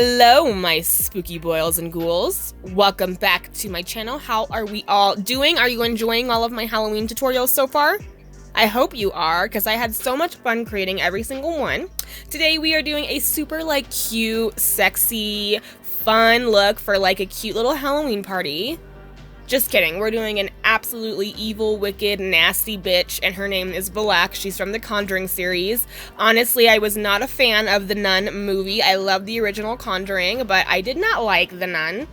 Hello, my spooky boils and ghouls. Welcome back to my channel. How are we all doing? Are you enjoying all of my Halloween tutorials so far? I hope you are, because I had so much fun creating every single one. Today we are doing a super cute, sexy, fun look for a cute little Halloween party. Just kidding, we're doing an absolutely evil, wicked, nasty bitch, and her name is Valak. She's from the Conjuring series. Honestly, I was not a fan of the Nun movie. I love the original Conjuring, but I did not like the Nun.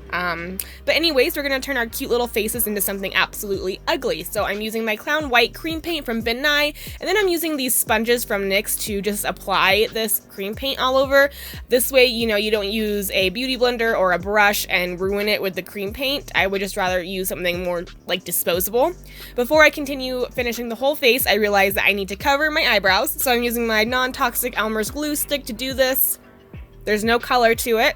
But anyways, we're gonna turn our cute little faces into something absolutely ugly. So I'm using my Clown White cream paint from Nye, and then I'm using these sponges from NYX to just apply this cream paint all over. This way, you know, you don't use a beauty blender or a brush and ruin it with the cream paint. I would just rather use something more disposable. Before I continue finishing the whole face, I realized that I need to cover my eyebrows, so I'm using my non-toxic Elmer's glue stick to do this. There's no color to it.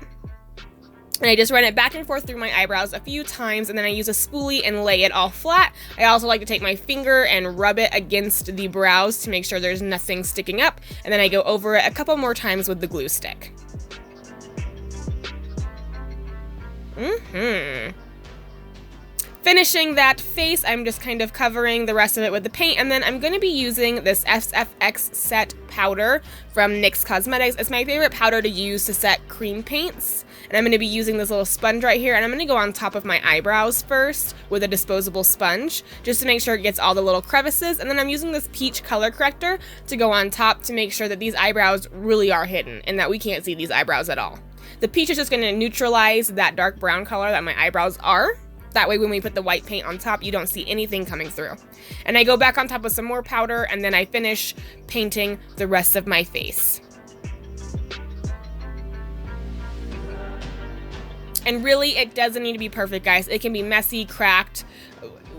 And I just run it back and forth through my eyebrows a few times, and then I use a spoolie and lay it all flat. I also like to take my finger and rub it against the brows to make sure there's nothing sticking up, and then I go over it a couple more times with the glue stick. Finishing that face, I'm just kind of covering the rest of it with the paint, and then I'm going to be using this SFX set powder from NYX Cosmetics. It's my favorite powder to use to set cream paints, and I'm going to be using this little sponge right here, and I'm going to go on top of my eyebrows first with a disposable sponge, just to make sure it gets all the little crevices, and then I'm using this peach color corrector to go on top to make sure that these eyebrows really are hidden, and that we can't see these eyebrows at all. The peach is just going to neutralize that dark brown color that my eyebrows are. That way when we put the white paint on top, you don't see anything coming through. And I go back on top with some more powder, and then I finish painting the rest of my face. And really, it doesn't need to be perfect, guys. It can be messy, cracked,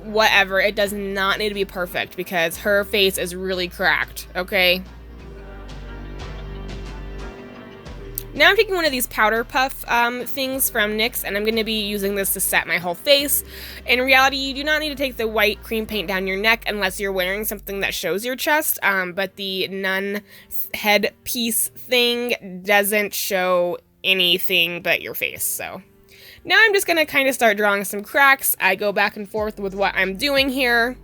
whatever. It does not need to be perfect because her face is really cracked, okay? Now I'm taking one of these powder puff things from NYX, and I'm going to be using this to set my whole face. In reality, you do not need to take the white cream paint down your neck unless you're wearing something that shows your chest, but the nun headpiece thing doesn't show anything but your face, so. Now I'm just going to kind of start drawing some cracks. I go back and forth with what I'm doing here.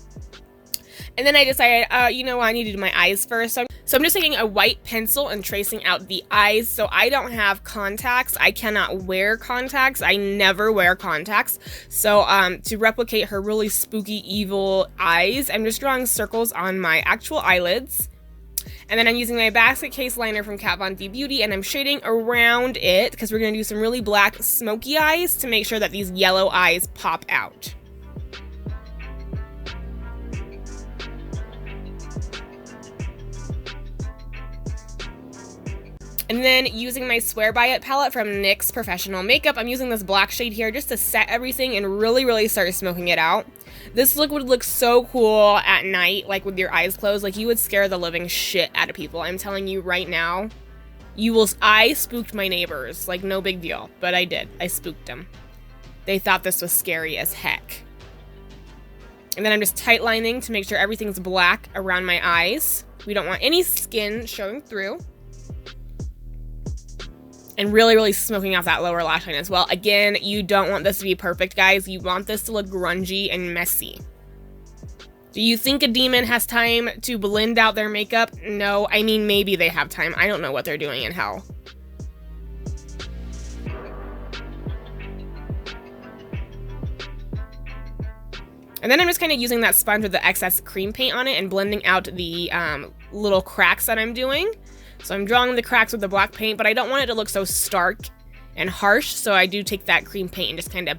And then I decided, you know what, I need to do my eyes first. So I'm just taking a white pencil and tracing out the eyes. So I don't have contacts. I cannot wear contacts. I never wear contacts. So to replicate her really spooky, evil eyes, I'm just drawing circles on my actual eyelids. And then I'm using my basket case liner from Kat Von D Beauty, and I'm shading around it because we're going to do some really black, smoky eyes to make sure that these yellow eyes pop out. And then using my Swear By It palette from NYX Professional Makeup, I'm using this black shade here just to set everything and really start smoking it out. This look would look so cool at night, like with your eyes closed. Like you would scare the living shit out of people. I'm telling you right now, I spooked my neighbors. Like no big deal, but I did. I spooked them. They thought this was scary as heck. And then I'm just tight lining to make sure everything's black around my eyes. We don't want any skin showing through. And really smoking out that lower lash line as well. Again, you don't want this to be perfect, guys. You want this to look grungy and messy. Do you think a demon has time to blend out their makeup? No, I mean, maybe they have time. I don't know what they're doing in hell. And then I'm just kind of using that sponge with the excess cream paint on it and blending out the little cracks that I'm doing. So I'm drawing the cracks with the black paint, but I don't want it to look so stark and harsh, so I do take that cream paint and just kind of,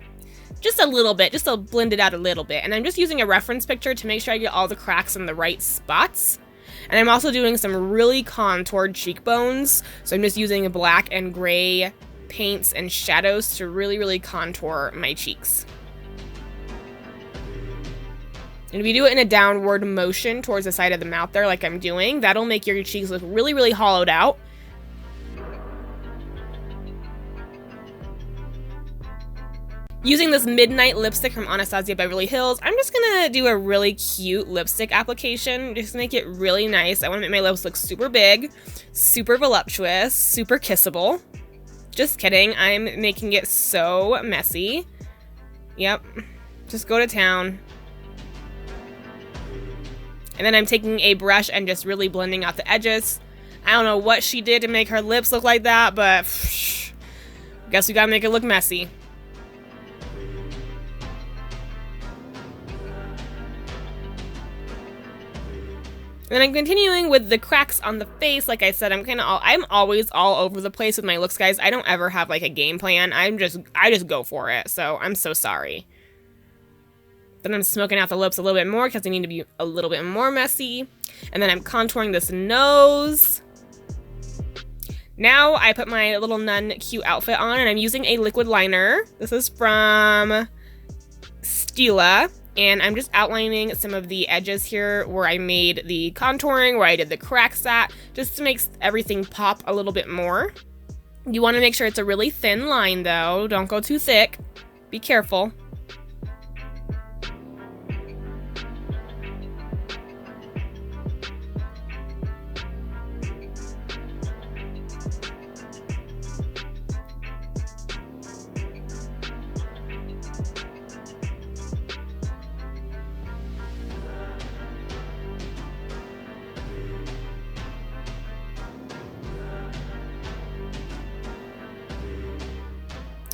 just a little bit, just to blend it out a little bit. And I'm just using a reference picture to make sure I get all the cracks in the right spots. And I'm also doing some really contoured cheekbones, so I'm just using black and gray paints and shadows to really contour my cheeks. And if you do it in a downward motion towards the side of the mouth there, like I'm doing, that'll make your cheeks look really hollowed out. Using this Midnight lipstick from Anastasia Beverly Hills, I'm just gonna do a really cute lipstick application, just to make it really nice. I wanna make my lips look super big, super voluptuous, super kissable. Just kidding. I'm making it so messy. Yep. Just go to town. And then I'm taking a brush and just really blending out the edges. I don't know what she did to make her lips look like that, but guess we gotta make it look messy. And then I'm continuing with the cracks on the face. Like I said, I'm always all over the place with my looks, guys. I don't ever have like a game plan. I just go for it. So I'm so sorry. Then I'm smoking out the lips a little bit more because they need to be a little bit more messy. And then I'm contouring this nose. Now I put my little nun cute outfit on, and I'm using a liquid liner. This is from Stila. And I'm just outlining some of the edges here where I made the contouring, where I did the cracks at, just to make everything pop a little bit more. You want to make sure it's a really thin line though. Don't go too thick. Be careful.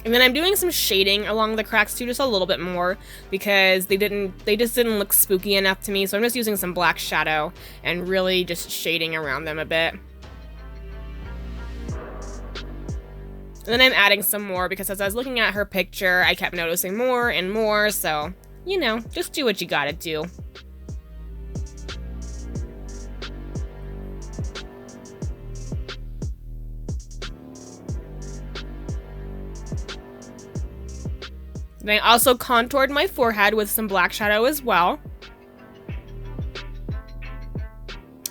And then I'm doing some shading along the cracks too, just a little bit more, because they just didn't look spooky enough to me. So I'm just using some black shadow and really just shading around them a bit. And then I'm adding some more because as I was looking at her picture, I kept noticing more and more. So, you know, just do what you gotta do. Then I also contoured my forehead with some black shadow as well.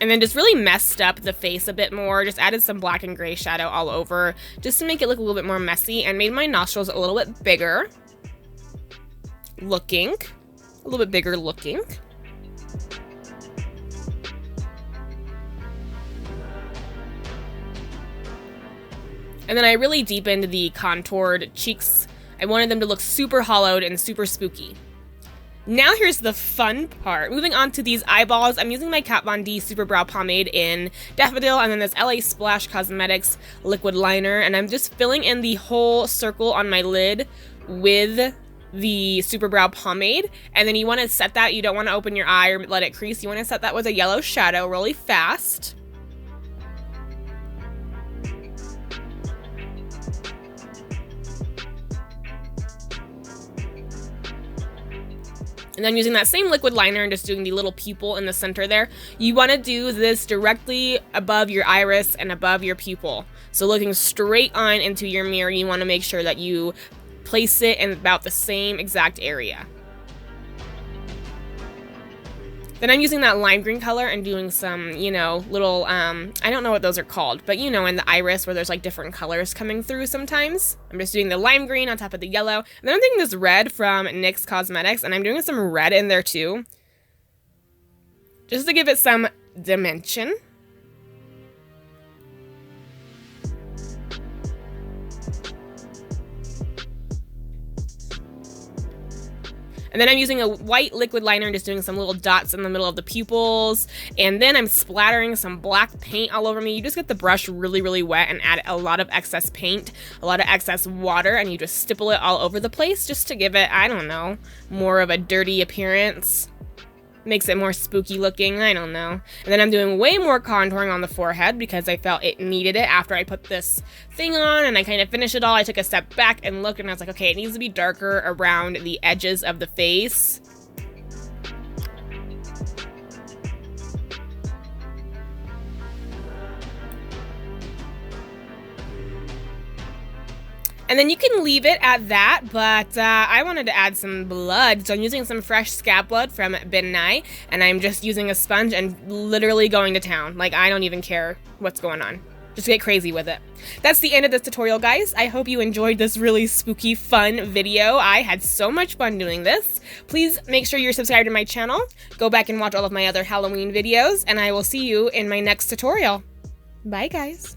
And then just really messed up the face a bit more. Just added some black and gray shadow all over just to make it look a little bit more messy, and made my nostrils a little bit bigger looking. A little bit bigger looking. And then I really deepened the contoured cheeks. I wanted them to look super hollowed and super spooky. Now here's the fun part. Moving on to these eyeballs, I'm using my Kat Von D Super Brow Pomade in Daffodil, and then this LA Splash Cosmetics liquid liner, and I'm just filling in the whole circle on my lid with the Super Brow Pomade. And then you want to set that, you don't want to open your eye or let it crease, you want to set that with a yellow shadow really fast. And then using that same liquid liner and just doing the little pupil in the center there. You want to do this directly above your iris and above your pupil. So looking straight on into your mirror, you want to make sure that you place it in about the same exact area. Then I'm using that lime green color and doing some, you know, little, I don't know what those are called, but you know, in the iris where there's like different colors coming through sometimes. I'm just doing the lime green on top of the yellow. And then I'm taking this red from NYX Cosmetics, and I'm doing some red in there too, just to give it some dimension. And then I'm using a white liquid liner and just doing some little dots in the middle of the pupils. And then I'm splattering some black paint all over me. You just get the brush really, really wet and add a lot of excess paint, a lot of excess water, and you just stipple it all over the place just to give it, I don't know, more of a dirty appearance. Makes it more spooky looking, I don't know. And then I'm doing way more contouring on the forehead because I felt it needed it after I put this thing on and I kind of finished it all. I took a step back and looked and I was like, okay, it needs to be darker around the edges of the face. And then you can leave it at that, but I wanted to add some blood, so I'm using some fresh scab blood from Nye, and I'm just using a sponge and literally going to town. Like, I don't even care what's going on. Just get crazy with it. That's the end of this tutorial, guys. I hope you enjoyed this really spooky, fun video. I had so much fun doing this. Please make sure you're subscribed to my channel. Go back and watch all of my other Halloween videos, and I will see you in my next tutorial. Bye, guys.